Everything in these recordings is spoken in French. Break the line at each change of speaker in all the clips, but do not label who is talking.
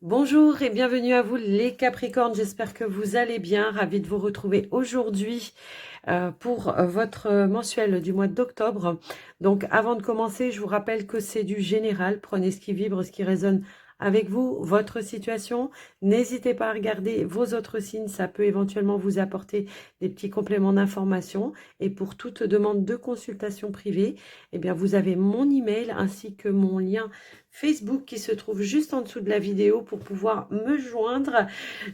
Bonjour et bienvenue à vous les Capricornes, j'espère que vous allez bien, ravie de vous retrouver aujourd'hui pour votre mensuel du mois d'octobre. Donc avant de commencer, je vous rappelle que c'est du général, prenez ce qui vibre, ce qui résonne avec vous, votre situation. N'hésitez pas à regarder vos autres signes, ça peut éventuellement vous apporter des petits compléments d'information. Et pour toute demande de consultation privée, eh bien vous avez mon email ainsi que mon lien Facebook qui se trouve juste en dessous de la vidéo pour pouvoir me joindre.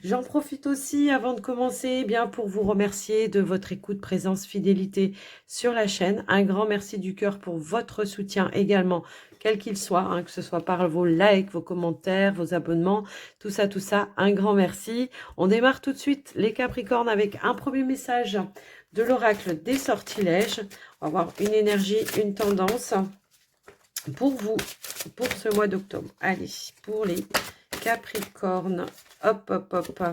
J'en profite aussi avant de commencer eh bien pour vous remercier de votre écoute, présence, fidélité sur la chaîne. Un grand merci du cœur pour votre soutien également, quel qu'il soit, hein, que ce soit par vos likes, vos commentaires, vos abonnements, tout ça, un grand merci. On démarre tout de suite les Capricornes avec un premier message de l'oracle des sortilèges. On va voir une énergie, une tendance pour vous, pour ce mois d'octobre. Allez, pour les Capricornes, hop, hop, hop,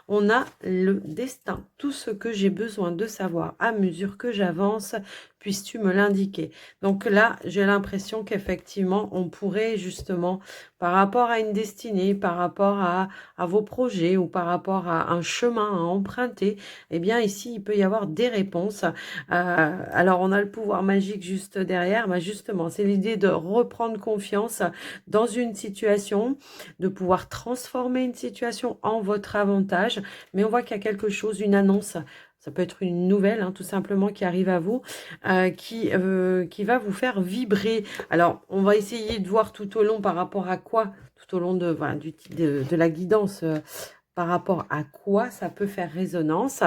on a le destin. Tout ce que j'ai besoin de savoir à mesure que j'avance, puisses-tu me l'indiquer. Donc là, j'ai l'impression qu'effectivement, on pourrait justement, par rapport à une destinée, par rapport à vos projets ou par rapport à un chemin à emprunter, eh bien ici, il peut y avoir des réponses. Alors, on a le pouvoir magique juste derrière. Bah justement, c'est l'idée de reprendre confiance dans une situation, de pouvoir transformer une situation en votre avantage. Mais on voit qu'il y a quelque chose, une annonce, ça peut être une nouvelle, hein, tout simplement, qui arrive à vous, qui va vous faire vibrer. Alors, on va essayer de voir tout au long par rapport à quoi, tout au long de, voilà, de la guidance, par rapport à quoi ça peut faire résonance.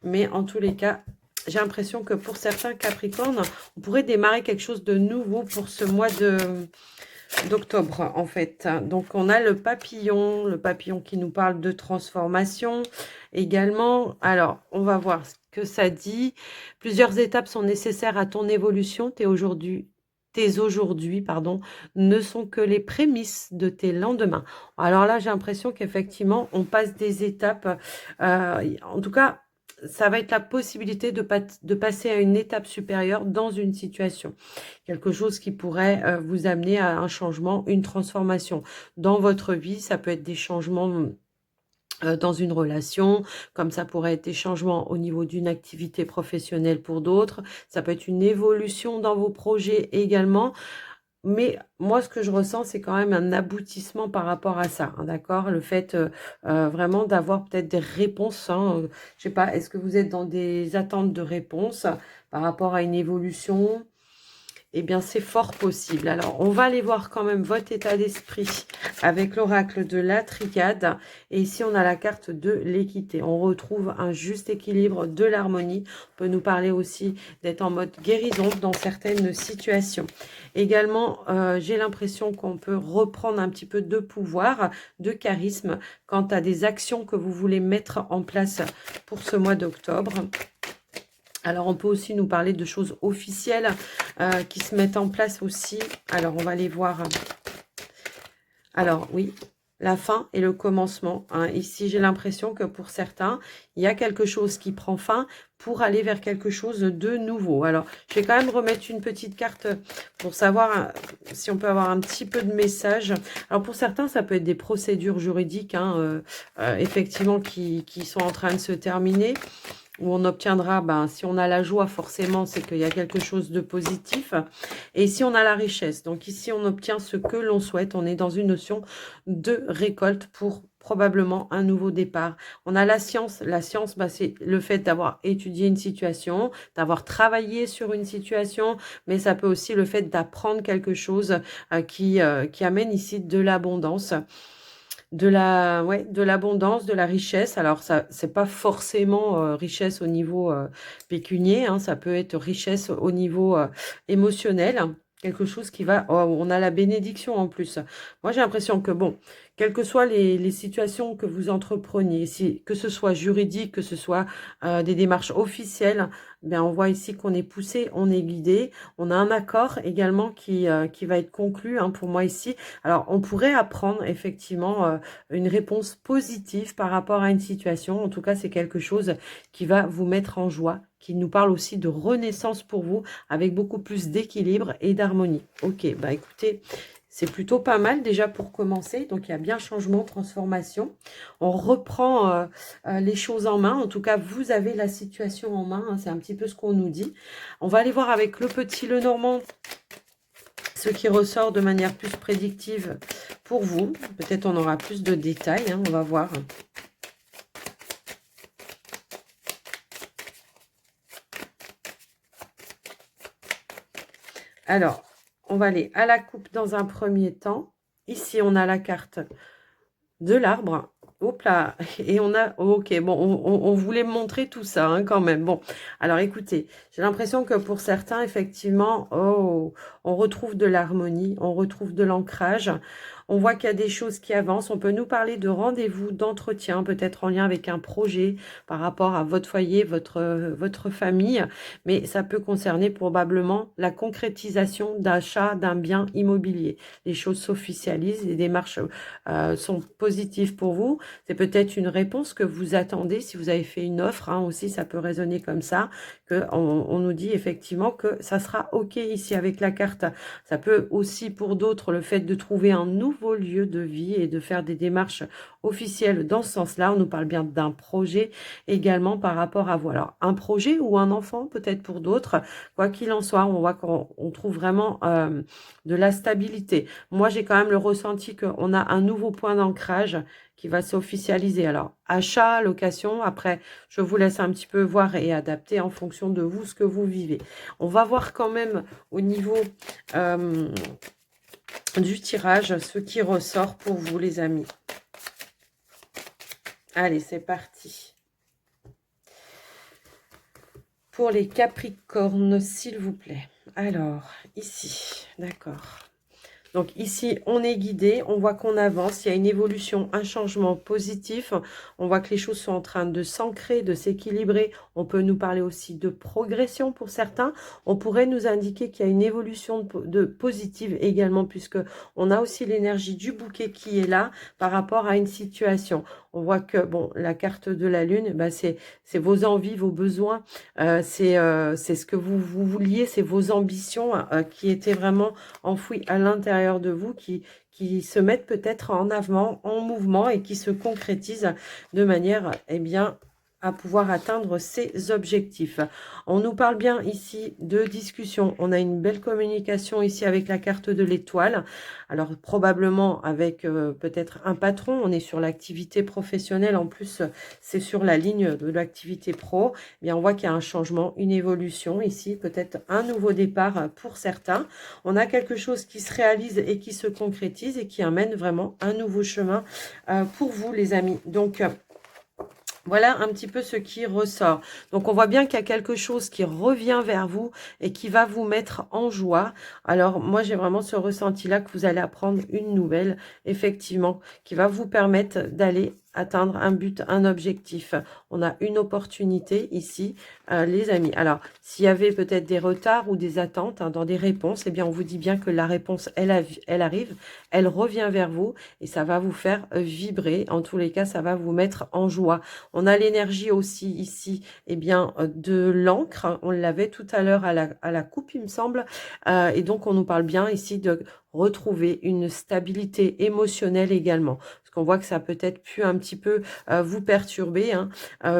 Mais en tous les cas, j'ai l'impression que pour certains Capricornes, on pourrait démarrer quelque chose de nouveau pour ce mois d'octobre, en fait. Donc, on a le papillon qui nous parle de transformation également. Alors, on va voir ce que ça dit. Plusieurs étapes sont nécessaires à ton évolution. Tes aujourd'hui, pardon, ne sont que les prémices de tes lendemains. Alors là, j'ai l'impression qu'effectivement, on passe des étapes. En tout cas, ça va être la possibilité de passer à une étape supérieure dans une situation. Quelque chose qui pourrait vous amener à un changement, une transformation dans votre vie. Ça peut être des changements dans une relation, comme ça pourrait être des changements au niveau d'une activité professionnelle pour d'autres. Ça peut être une évolution dans vos projets également. Mais moi, ce que je ressens, c'est quand même un aboutissement par rapport à ça, hein, d'accord? Le fait vraiment d'avoir peut-être des réponses, hein, je sais pas, est-ce que vous êtes dans des attentes de réponses par rapport à une évolution? Eh bien, c'est fort possible. Alors, on va aller voir quand même votre état d'esprit avec l'oracle de la triade. Et ici, on a la carte de l'équité. On retrouve un juste équilibre, de l'harmonie. On peut nous parler aussi d'être en mode guérison dans certaines situations. Également, j'ai l'impression qu'on peut reprendre un petit peu de pouvoir, de charisme, quant à des actions que vous voulez mettre en place pour ce mois d'octobre. Alors, on peut aussi nous parler de choses officielles qui se mettent en place aussi. Alors, on va les voir. Alors, oui, la fin et le commencement, hein. Ici, j'ai l'impression que pour certains, il y a quelque chose qui prend fin pour aller vers quelque chose de nouveau. Alors, je vais quand même remettre une petite carte pour savoir si on peut avoir un petit peu de message. Alors, pour certains, ça peut être des procédures juridiques, hein, effectivement, qui sont en train de se terminer, où on obtiendra, ben, si on a la joie, forcément, c'est qu'il y a quelque chose de positif. Et ici, on a la richesse. Donc ici, on obtient ce que l'on souhaite. On est dans une notion de récolte pour probablement un nouveau départ. On a la science. La science, ben, c'est le fait d'avoir étudié une situation, d'avoir travaillé sur une situation, mais ça peut aussi le fait d'apprendre quelque chose qui amène ici de l'abondance. De l'abondance, de la richesse. Alors, ça, c'est pas forcément richesse au niveau pécunier, hein, ça peut être richesse au niveau émotionnel. Quelque chose qui va... Oh, on a la bénédiction en plus. Moi, j'ai l'impression que, bon, quelles que soient les situations que vous entrepreniez, que ce soit juridique, que ce soit des démarches officielles, bien, on voit ici qu'on est poussé, on est guidé. On a un accord également qui va être conclu, hein, pour moi ici. Alors, on pourrait apprendre effectivement une réponse positive par rapport à une situation. En tout cas, c'est quelque chose qui va vous mettre en joie, qui nous parle aussi de renaissance pour vous, avec beaucoup plus d'équilibre et d'harmonie. Ok, bah écoutez, C'est plutôt pas mal déjà pour commencer. Donc, il y a bien changement, transformation. On reprend les choses en main. En tout cas, vous avez la situation en main. Hein, c'est un petit peu ce qu'on nous dit. On va aller voir avec le petit Lenormand ce qui ressort de manière plus prédictive pour vous. Peut-être on aura plus de détails. Hein, on va voir. Alors, on va aller à la coupe dans un premier temps. Ici, on a la carte de l'arbre. Hop là, et on a, ok, bon, on voulait montrer tout ça hein, quand même. Bon, alors écoutez, j'ai l'impression que pour certains, effectivement, oh, on retrouve de l'harmonie, on retrouve de l'ancrage. On voit qu'il y a des choses qui avancent. On peut nous parler de rendez-vous, d'entretien, peut-être en lien avec un projet par rapport à votre foyer, votre famille. Mais ça peut concerner probablement la concrétisation d'achat d'un bien immobilier. Les choses s'officialisent, les démarches sont positives pour vous. C'est peut-être une réponse que vous attendez. Si vous avez fait une offre, hein, aussi, ça peut résonner comme ça, que on nous dit effectivement que ça sera OK ici avec la carte. Ça peut aussi, pour d'autres, le fait de trouver un nouveau lieu de vie et de faire des démarches officielles dans ce sens-là. On nous parle bien d'un projet également par rapport à vous. Alors, un projet ou un enfant, peut-être pour d'autres. Quoi qu'il en soit, on voit qu'on trouve vraiment de la stabilité. Moi, j'ai quand même le ressenti qu'on a un nouveau point d'ancrage qui va s'officialiser. Alors, achat, location, après, je vous laisse un petit peu voir et adapter en fonction de vous, ce que vous vivez. On va voir quand même au niveau du tirage ce qui ressort pour vous, les amis. Allez, c'est parti. Pour les Capricornes, s'il vous plaît. Alors, ici, d'accord. Donc ici, on est guidé, on voit qu'on avance, il y a une évolution, un changement positif. On voit que les choses sont en train de s'ancrer, de s'équilibrer. On peut nous parler aussi de progression pour certains. On pourrait nous indiquer qu'il y a une évolution de positive également, puisque on a aussi l'énergie du bouquet qui est là par rapport à une situation. On voit que, bon, la carte de la lune, bah, c'est vos envies, vos besoins, c'est ce que vous vouliez, c'est vos ambitions qui étaient vraiment enfouies à l'intérieur de vous, qui se mettent peut-être en avant, en mouvement et qui se concrétisent de manière, eh bien, à pouvoir atteindre ses objectifs. On nous parle bien ici de discussion. On a une belle communication ici avec la carte de l'étoile. Alors probablement avec peut-être un patron. On est sur l'activité professionnelle. En plus, c'est sur la ligne de l'activité pro. Eh bien, on voit qu'il y a un changement, une évolution ici. Peut-être un nouveau départ pour certains. On a quelque chose qui se réalise et qui se concrétise et qui amène vraiment un nouveau chemin pour vous, les amis. Donc, voilà un petit peu ce qui ressort. Donc, on voit bien qu'il y a quelque chose qui revient vers vous et qui va vous mettre en joie. Alors, moi, j'ai vraiment ce ressenti-là que vous allez apprendre une nouvelle, effectivement, qui va vous permettre d'aller atteindre un but, un objectif. On a une opportunité ici, les amis. Alors, s'il y avait peut-être des retards ou des attentes dans des réponses, eh bien, on vous dit bien que la réponse, elle arrive, elle revient vers vous et ça va vous faire vibrer. En tous les cas, ça va vous mettre en joie. On a l'énergie aussi ici, eh bien, de l'encre. On l'avait tout à l'heure à la coupe, il me semble. Et donc, on nous parle bien ici de retrouver une stabilité émotionnelle également. Parce qu'on voit que ça peut-être pu un petit peu vous perturber. Hein.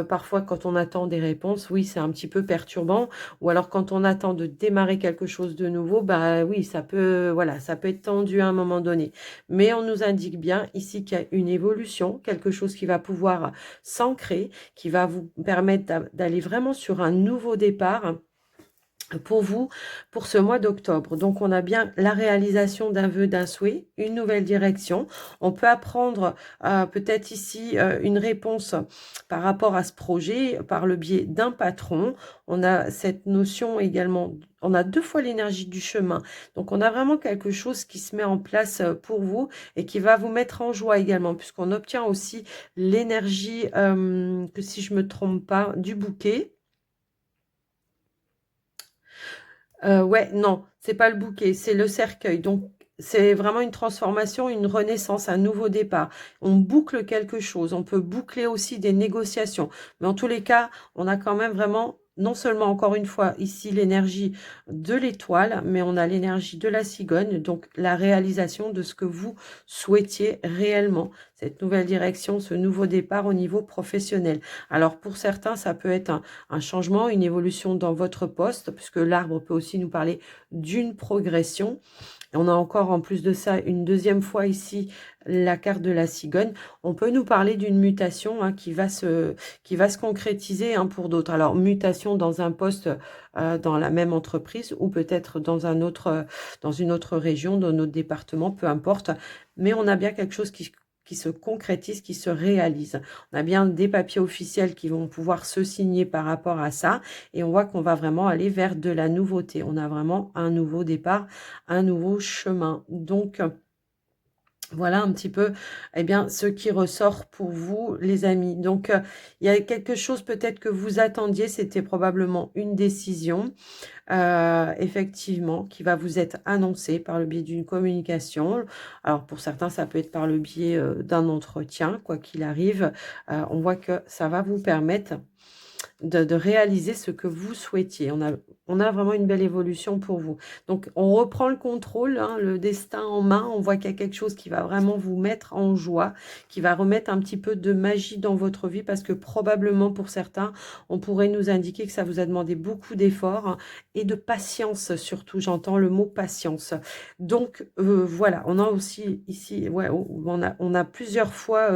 Parfois, quand on attend des réponses, oui, c'est un petit peu perturbant. Ou alors, quand on attend de démarrer quelque chose de nouveau, bah oui, ça peut, voilà, ça peut être tendu à un moment donné. Mais on nous indique bien ici qu'il y a une évolution, quelque chose qui va pouvoir s'ancrer, qui va vous permettre d'aller vraiment sur un nouveau départ pour vous, pour ce mois d'octobre. Donc, on a bien la réalisation d'un vœu, d'un souhait, une nouvelle direction. On peut apprendre peut-être ici une réponse par rapport à ce projet par le biais d'un patron. On a cette notion également, on a 2 fois l'énergie du chemin. Donc, on a vraiment quelque chose qui se met en place pour vous et qui va vous mettre en joie également, puisqu'on obtient aussi l'énergie, que si je me trompe pas, du bouquet. Ouais, non, c'est pas le bouquet, c'est le cercueil. Donc, c'est vraiment une transformation, une renaissance, un nouveau départ. On boucle quelque chose. On peut boucler aussi des négociations. Mais en tous les cas, on a quand même vraiment non seulement, encore une fois, ici l'énergie de l'étoile, mais on a l'énergie de la cigogne, donc la réalisation de ce que vous souhaitiez réellement, cette nouvelle direction, ce nouveau départ au niveau professionnel. Alors pour certains, ça peut être un changement, une évolution dans votre poste, puisque l'arbre peut aussi nous parler d'une progression. Et on a encore en plus de ça une deuxième fois ici la carte de la cigogne. On peut nous parler d'une mutation hein, qui va se concrétiser hein, pour d'autres. Alors mutation dans un poste dans la même entreprise ou peut-être dans dans une autre région, dans notre département, peu importe. Mais on a bien quelque chose qui se concrétise, qui se réalise. On a bien des papiers officiels qui vont pouvoir se signer par rapport à ça et on voit qu'on va vraiment aller vers de la nouveauté. On a vraiment un nouveau départ, un nouveau chemin. Donc, voilà un petit peu eh bien, ce qui ressort pour vous, les amis. Donc, il y a quelque chose peut-être que vous attendiez, c'était probablement une décision, effectivement, qui va vous être annoncée par le biais d'une communication. Alors, pour certains, ça peut être par le biais d'un entretien, quoi qu'il arrive. On voit que ça va vous permettre de réaliser ce que vous souhaitiez. On a vraiment une belle évolution pour vous. Donc, on reprend le contrôle, hein, le destin en main. On voit qu'il y a quelque chose qui va vraiment vous mettre en joie, qui va remettre un petit peu de magie dans votre vie parce que probablement pour certains, on pourrait nous indiquer que ça vous a demandé beaucoup d'efforts hein, et de patience surtout. J'entends le mot patience. Donc, voilà, on a aussi ici, ouais, on a plusieurs fois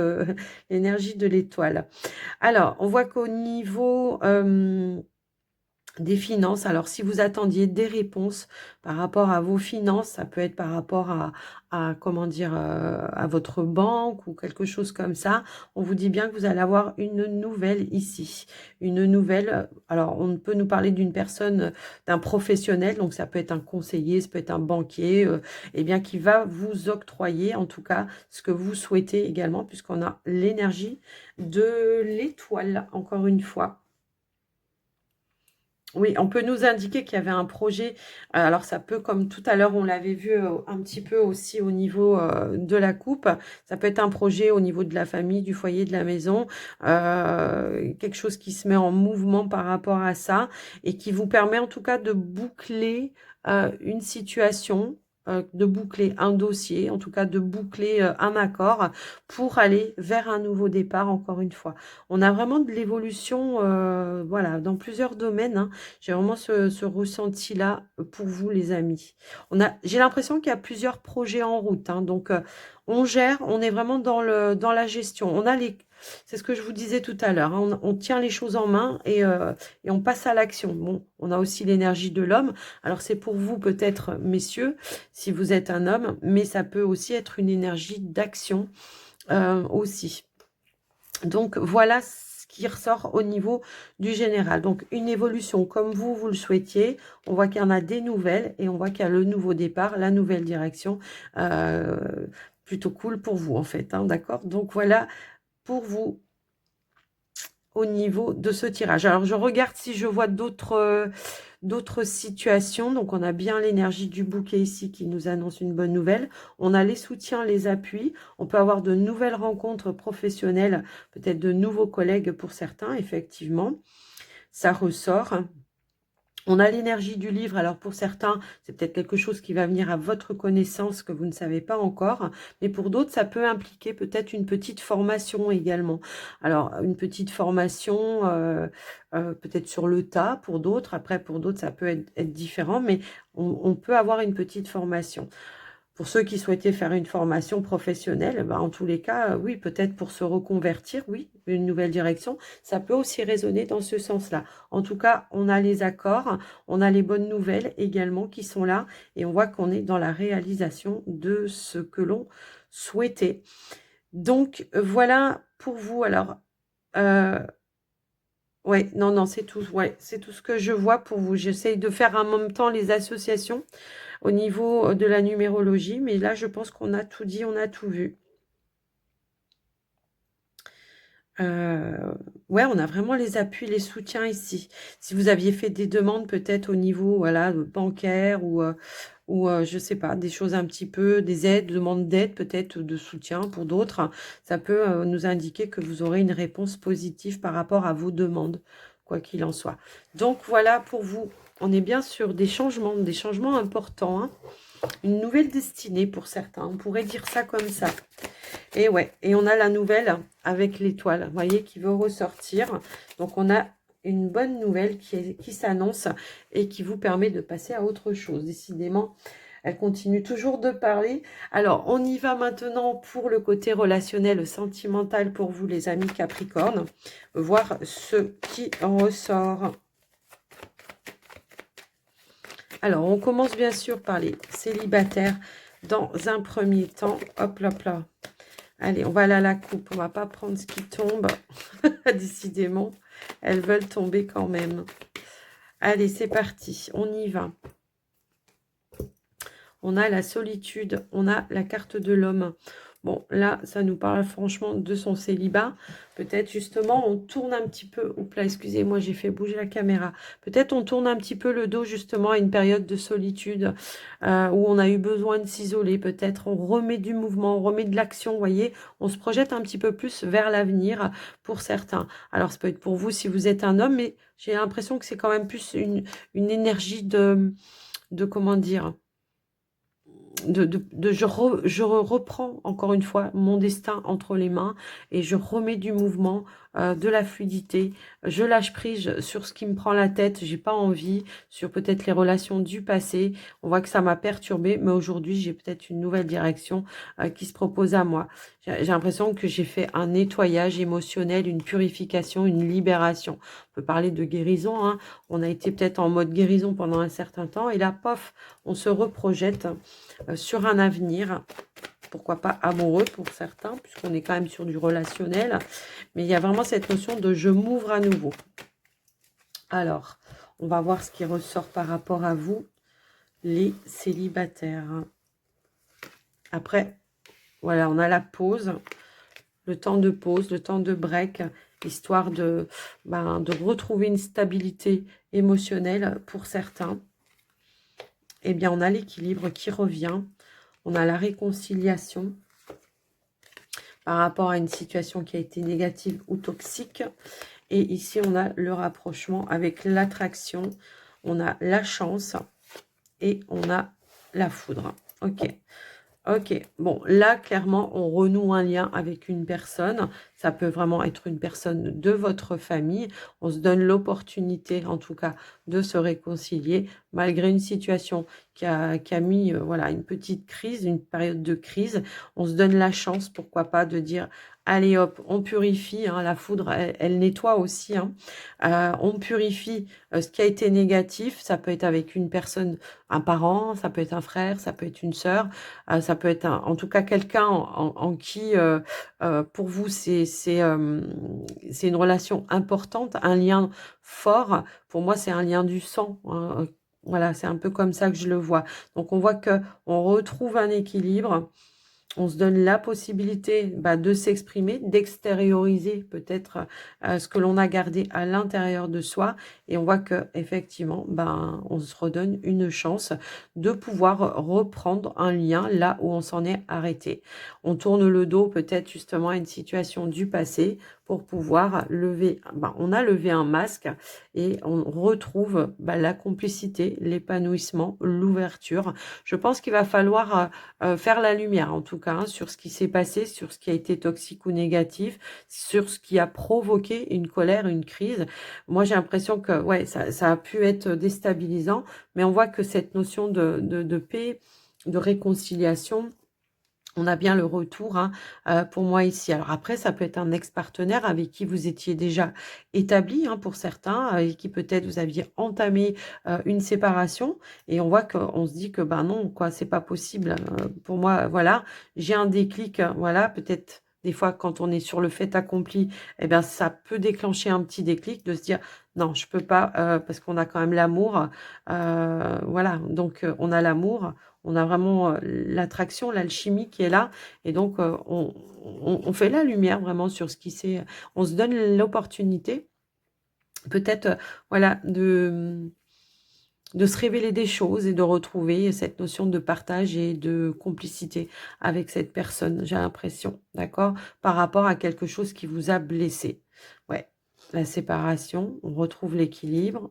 l'énergie de l'étoile. Alors, on voit qu'au niveau des finances, alors si vous attendiez des réponses par rapport à vos finances, ça peut être par rapport comment dire, à votre banque ou quelque chose comme ça, on vous dit bien que vous allez avoir une nouvelle ici. Une nouvelle, alors on peut nous parler d'une personne, d'un professionnel, donc ça peut être un conseiller, ça peut être un banquier, eh bien qui va vous octroyer en tout cas ce que vous souhaitez également, puisqu'on a l'énergie de l'étoile, encore une fois. Oui, on peut nous indiquer qu'il y avait un projet. Alors, ça peut, comme tout à l'heure, on l'avait vu un petit peu aussi au niveau de la coupe. Ça peut être un projet au niveau de la famille, du foyer, de la maison. Quelque chose qui se met en mouvement par rapport à ça et qui vous permet en tout cas de boucler une situation, de boucler un dossier, en tout cas de boucler un accord pour aller vers un nouveau départ, encore une fois. On a vraiment de l'évolution, voilà, dans plusieurs domaines, hein. J'ai vraiment ce ressenti-là pour vous, les amis. J'ai l'impression qu'il y a plusieurs projets en route, hein, donc on gère, on est vraiment dans la gestion. C'est ce que je vous disais tout à l'heure, hein, on tient les choses en main et on passe à l'action. Bon, on a aussi l'énergie de l'homme. Alors c'est pour vous peut-être, messieurs, si vous êtes un homme, mais ça peut aussi être une énergie d'action aussi. Donc voilà ce qui ressort au niveau du général. Donc une évolution comme vous le souhaitiez. On voit qu'il y en a des nouvelles et on voit qu'il y a le nouveau départ, la nouvelle direction. Euh, Plutôt cool pour vous en fait, hein, d'accord? Donc voilà pour vous au niveau de ce tirage. Alors, je regarde si je vois d'autres situations. Donc, on a bien l'énergie du bouquet ici qui nous annonce une bonne nouvelle. On a les soutiens, les appuis. On peut avoir de nouvelles rencontres professionnelles, peut-être de nouveaux collègues pour certains, effectivement. Ça ressort. On a l'énergie du livre, alors pour certains, c'est peut-être quelque chose qui va venir à votre connaissance que vous ne savez pas encore, mais pour d'autres, ça peut impliquer peut-être une petite formation également. Alors, une petite formation peut-être sur le tas pour d'autres, après pour d'autres, ça peut être différent, mais on peut avoir une petite formation. Pour ceux qui souhaitaient faire une formation professionnelle, ben, en tous les cas, oui, peut-être pour se reconvertir, oui, une nouvelle direction, ça peut aussi résonner dans ce sens-là. En tout cas, on a les accords, on a les bonnes nouvelles également qui sont là et on voit qu'on est dans la réalisation de ce que l'on souhaitait. Donc, voilà pour vous. Alors, ouais, non, c'est tout, ouais, c'est tout ce que je vois pour vous. J'essaye de faire en même temps les associations au niveau de la numérologie, mais là, je pense qu'on a tout dit, on a tout vu. Ouais, on a vraiment les appuis, les soutiens ici. Si vous aviez fait des demandes peut-être au niveau voilà, bancaire ou je sais pas, des choses un petit peu, des aides, demandes d'aide peut-être, de soutien pour d'autres, ça peut nous indiquer que vous aurez une réponse positive par rapport à vos demandes. quoi qu'il en soit. Donc voilà pour vous. On est bien sur des changements importants, hein. Une nouvelle destinée pour certains. On pourrait dire ça comme ça. Et ouais, et on a la nouvelle avec l'étoile, vous voyez, qui veut ressortir. Donc on a une bonne nouvelle qui s'annonce et qui vous permet de passer à autre chose. Décidément, elle continue toujours de parler. Alors, on y va maintenant pour le côté relationnel, sentimental pour vous, les amis Capricorne. Voir ce qui ressort. Alors, on commence bien sûr par les célibataires dans un premier temps. Hop là là. Allez, on va aller à la coupe. On va pas prendre ce qui tombe. Décidément, elles veulent tomber quand même. Allez, c'est parti. On y va. On a la solitude. On a la carte de l'homme. Bon, là, ça nous parle franchement de son célibat. Peut-être justement, on tourne un petit peu... Oups là, excusez-moi, j'ai fait bouger la caméra. Peut-être on tourne un petit peu le dos justement à une période de solitude où on a eu besoin de s'isoler. Peut-être on remet du mouvement, on remet de l'action, vous voyez. On se projette un petit peu plus vers l'avenir pour certains. Alors, ça peut être pour vous si vous êtes un homme, mais j'ai l'impression que c'est quand même plus une énergie de comment dire je reprends encore une fois mon destin entre les mains et je remets du mouvement, de la fluidité. Je lâche prise sur ce qui me prend la tête, j'ai pas envie, sur peut-être les relations du passé. On voit que ça m'a perturbée, mais aujourd'hui j'ai peut-être une nouvelle direction qui se propose à moi. J'ai l'impression que j'ai fait un nettoyage émotionnel, une purification, une libération. On peut parler de guérison, hein. On a été peut-être en mode guérison pendant un certain temps et là, pof, on se reprojette sur un avenir, pourquoi pas amoureux pour certains, puisqu'on est quand même sur du relationnel. Mais il y a vraiment cette notion de je m'ouvre à nouveau. Alors, on va voir ce qui ressort par rapport à vous, les célibataires. Après, voilà, on a la pause, le temps de pause, le temps de break, histoire de retrouver une stabilité émotionnelle pour certains. Eh bien, on a l'équilibre qui revient. On a la réconciliation par rapport à une situation qui a été négative ou toxique. Et ici, on a le rapprochement avec l'attraction. On a la chance et on a la foudre. Ok. Ok, bon, là, clairement, on renoue un lien avec une personne. Ça peut vraiment être une personne de votre famille. On se donne l'opportunité, en tout cas, de se réconcilier, malgré une situation qui a mis voilà, une petite crise, une période de crise. On se donne la chance, pourquoi pas, de dire, allez hop, on purifie. Hein, la foudre, elle nettoie aussi. Hein. On purifie ce qui a été négatif. Ça peut être avec une personne, un parent, ça peut être un frère, ça peut être une sœur. Ça peut être en tout cas quelqu'un en qui, pour vous, c'est une relation importante, un lien fort. Pour moi, c'est un lien du sang. Hein. Voilà, c'est un peu comme ça que je le vois. Donc, on voit que on retrouve un équilibre. On se donne la possibilité de s'exprimer, d'extérioriser peut-être ce que l'on a gardé à l'intérieur de soi. Et on voit que effectivement, on se redonne une chance de pouvoir reprendre un lien là où on s'en est arrêté. On tourne le dos peut-être justement à une situation du passé pour pouvoir lever. On a levé un masque et on retrouve la complicité, l'épanouissement, l'ouverture. Je pense qu'il va falloir faire la lumière en tout cas hein, sur ce qui s'est passé, sur ce qui a été toxique ou négatif, sur ce qui a provoqué une colère, une crise. Moi j'ai l'impression que ouais, ça a pu être déstabilisant, mais on voit que cette notion de paix, de réconciliation, on a bien le retour hein, pour moi ici. Alors après, ça peut être un ex-partenaire avec qui vous étiez déjà établi hein, pour certains, avec qui peut-être vous aviez entamé une séparation. Et on voit qu'on se dit que non, quoi, c'est pas possible. Pour moi, voilà, j'ai un déclic, voilà, peut-être des fois quand on est sur le fait accompli, eh bien ça peut déclencher un petit déclic de se dire non, je peux pas parce qu'on a quand même l'amour. Voilà, donc on a l'amour. On a vraiment l'attraction, l'alchimie qui est là. Et donc, on fait la lumière vraiment sur ce qui s'est... On se donne l'opportunité, peut-être, voilà, de se révéler des choses et de retrouver cette notion de partage et de complicité avec cette personne, j'ai l'impression, d'accord? Par rapport à quelque chose qui vous a blessé. Ouais. la séparation, on retrouve l'équilibre.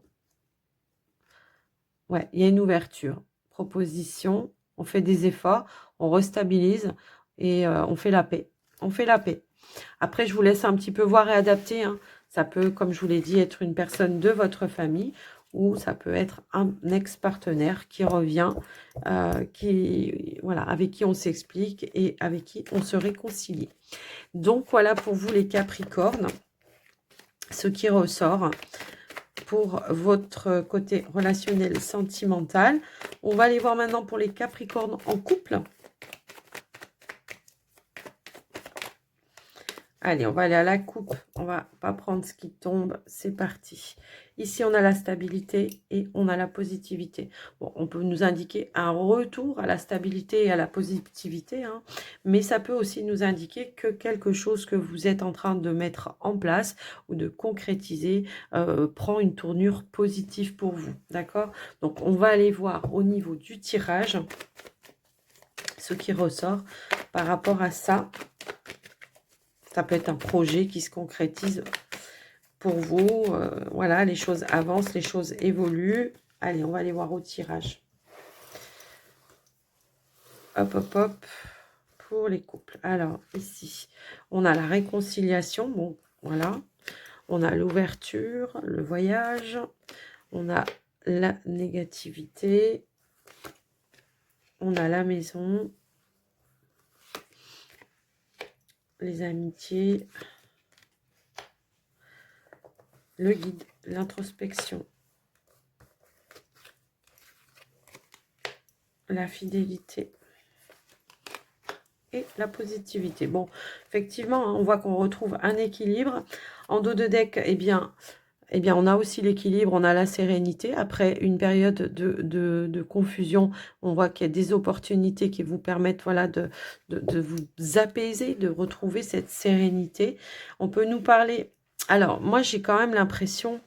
Ouais, il y a une ouverture. Proposition, on fait des efforts, on restabilise et on fait la paix. On fait la paix. Après, je vous laisse un petit peu voir et adapter, hein. Ça peut, comme je vous l'ai dit, être une personne de votre famille ou ça peut être un ex-partenaire qui revient, voilà, avec qui on s'explique et avec qui on se réconcilie. Donc, voilà pour vous les Capricornes, ce qui ressort pour votre côté relationnel sentimental. On va aller voir maintenant pour les Capricornes en couple. Allez, on va aller à la coupe. On va pas prendre ce qui tombe. C'est parti. Ici, on a la stabilité et on a la positivité. Bon, on peut nous indiquer un retour à la stabilité et à la positivité, hein, mais ça peut aussi nous indiquer que quelque chose que vous êtes en train de mettre en place ou de concrétiser prend une tournure positive pour vous. D'accord? Donc, on va aller voir au niveau du tirage ce qui ressort par rapport à ça. Ça peut être un projet qui se concrétise pour vous. Voilà, les choses avancent, les choses évoluent. Allez, on va aller voir au tirage. Hop, hop, hop. Pour les couples. Alors, ici, on a la réconciliation. Bon, voilà. On a l'ouverture, le voyage. On a la négativité. On a la maison. Les amitiés. Le guide, l'introspection, la fidélité et la positivité. Bon, effectivement, hein, on voit qu'on retrouve un équilibre. En dos de deck, eh bien on a aussi l'équilibre, on a la sérénité. Après une période de confusion, on voit qu'il y a des opportunités qui vous permettent voilà, de vous apaiser, de retrouver cette sérénité. On peut nous parler... Alors, moi, j'ai quand même l'impression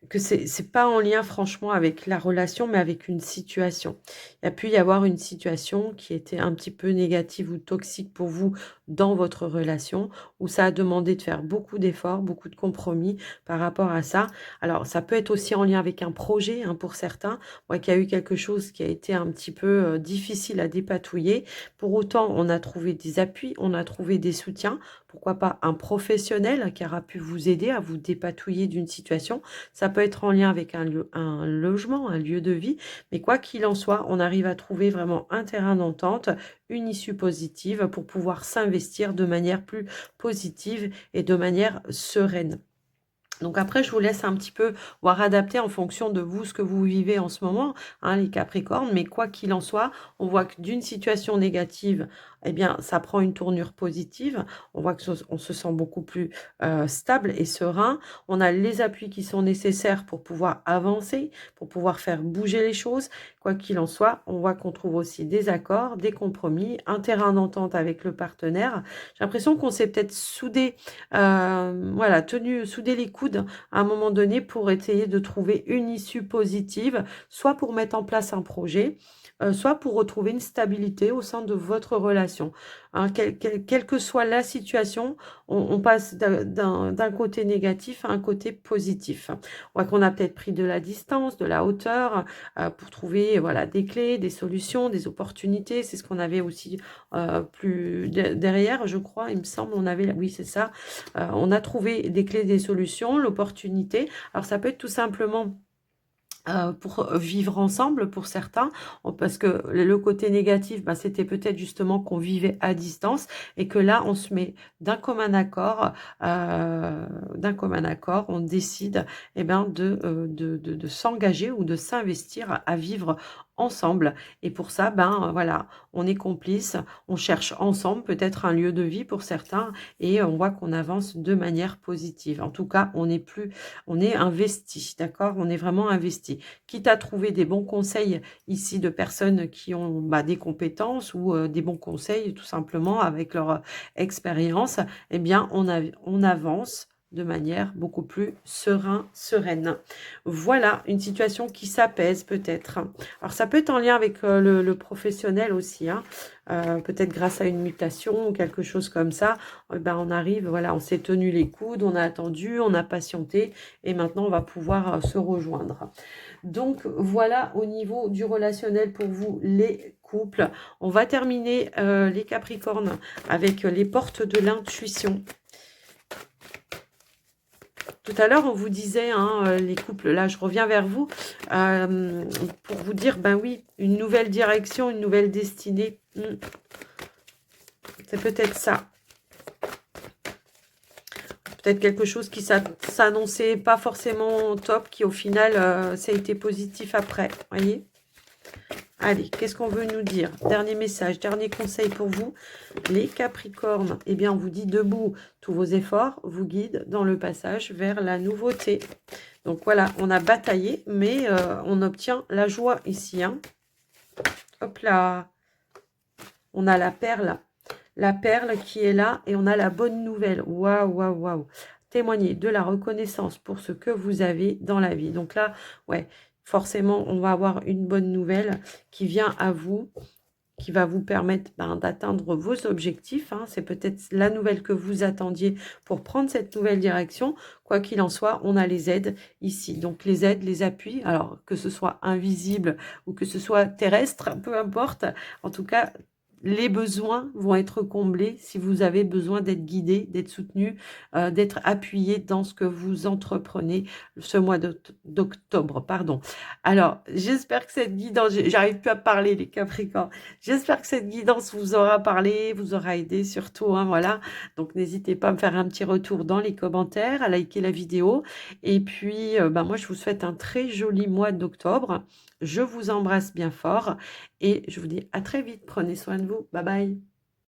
que c'est pas en lien franchement avec la relation, mais avec une situation. Il y a pu y avoir une situation qui était un petit peu négative ou toxique pour vous dans votre relation, où ça a demandé de faire beaucoup d'efforts, beaucoup de compromis par rapport à ça. Alors, ça peut être aussi en lien avec un projet, hein, pour certains. Moi, qu'il y a eu quelque chose qui a été un petit peu difficile à dépatouiller. Pour autant, on a trouvé des appuis, on a trouvé des soutiens. Pourquoi pas un professionnel qui aura pu vous aider à vous dépatouiller d'une situation. Ça peut être en lien avec un logement, un lieu de vie, mais quoi qu'il en soit, on arrive à trouver vraiment un terrain d'entente, une issue positive pour pouvoir s'investir de manière plus positive et de manière sereine. Donc après, je vous laisse un petit peu voir adapter en fonction de vous, ce que vous vivez en ce moment, hein, les Capricornes. Mais quoi qu'il en soit, on voit que d'une situation négative, eh bien, ça prend une tournure positive. On voit qu'on se sent beaucoup plus stable et serein. On a les appuis qui sont nécessaires pour pouvoir avancer, pour pouvoir faire bouger les choses. Quoi qu'il en soit, on voit qu'on trouve aussi des accords, des compromis, un terrain d'entente avec le partenaire. J'ai l'impression qu'on s'est peut-être soudé, voilà, soudé les coudes à un moment donné pour essayer de trouver une issue positive, soit pour mettre en place un projet, soit pour retrouver une stabilité au sein de votre relation. Hein, quelle que soit la situation, on passe d'un côté négatif à un côté positif. On voit qu'on a peut-être pris de la distance, de la hauteur, pour trouver voilà, des clés, des solutions, des opportunités. C'est ce qu'on avait aussi plus derrière, je crois, il me semble, on avait, oui c'est ça, on a trouvé des clés, des solutions, l'opportunité. Alors ça peut être tout simplement pour vivre ensemble pour certains, parce que le côté négatif, bah, c'était peut-être justement qu'on vivait à distance et que là, on se met d'un commun accord, on décide eh ben, de s'engager ou de s'investir à vivre ensemble. Et pour ça, ben voilà, on est complices, on cherche ensemble peut-être un lieu de vie pour certains et on voit qu'on avance de manière positive. En tout cas, on est investi, d'accord? On est vraiment investi. Quitte à trouver des bons conseils ici de personnes qui ont des compétences ou des bons conseils tout simplement avec leur expérience, eh bien, on avance de manière beaucoup plus sereine. Voilà, une situation qui s'apaise peut-être. Alors, ça peut être en lien avec le professionnel aussi, hein. Peut-être grâce à une mutation ou quelque chose comme ça. Ben, on arrive, voilà, on s'est tenu les coudes, on a attendu, on a patienté et maintenant on va pouvoir se rejoindre. Donc voilà au niveau du relationnel pour vous les couples. On va terminer les Capricornes avec les portes de l'intuition. Tout à l'heure, on vous disait, hein, les couples, là, je reviens vers vous, pour vous dire, ben oui, une nouvelle direction, une nouvelle destinée. C'est peut-être ça. Peut-être quelque chose qui s'annonçait pas forcément top, qui au final, ça a été positif après, voyez. Allez, qu'est-ce qu'on veut nous dire? Dernier message, dernier conseil pour vous, les Capricornes. Eh bien, on vous dit debout, tous vos efforts vous guident dans le passage vers la nouveauté. Donc voilà, on a bataillé, mais on obtient la joie ici. Hein. Hop là, on a la perle qui est là et on a la bonne nouvelle. Waouh, waouh, waouh. Témoignez de la reconnaissance pour ce que vous avez dans la vie. Donc là, ouais, forcément, on va avoir une bonne nouvelle qui vient à vous, qui va vous permettre d'atteindre vos objectifs. Hein. C'est peut-être la nouvelle que vous attendiez pour prendre cette nouvelle direction. Quoi qu'il en soit, on a les aides ici. Donc les aides, les appuis, alors que ce soit invisible ou que ce soit terrestre, peu importe. En tout cas, les besoins vont être comblés si vous avez besoin d'être guidé, d'être soutenu, d'être appuyé dans ce que vous entreprenez ce mois d'octobre. Pardon. Alors, j'espère que cette guidance, j'arrive plus à parler les Capricornes, j'espère que cette guidance vous aura parlé, vous aura aidé surtout. Hein, voilà. Donc, n'hésitez pas à me faire un petit retour dans les commentaires, à liker la vidéo. Et puis, moi, je vous souhaite un très joli mois d'octobre. Je vous embrasse bien fort et je vous dis à très vite. Prenez soin de vous. Bye bye.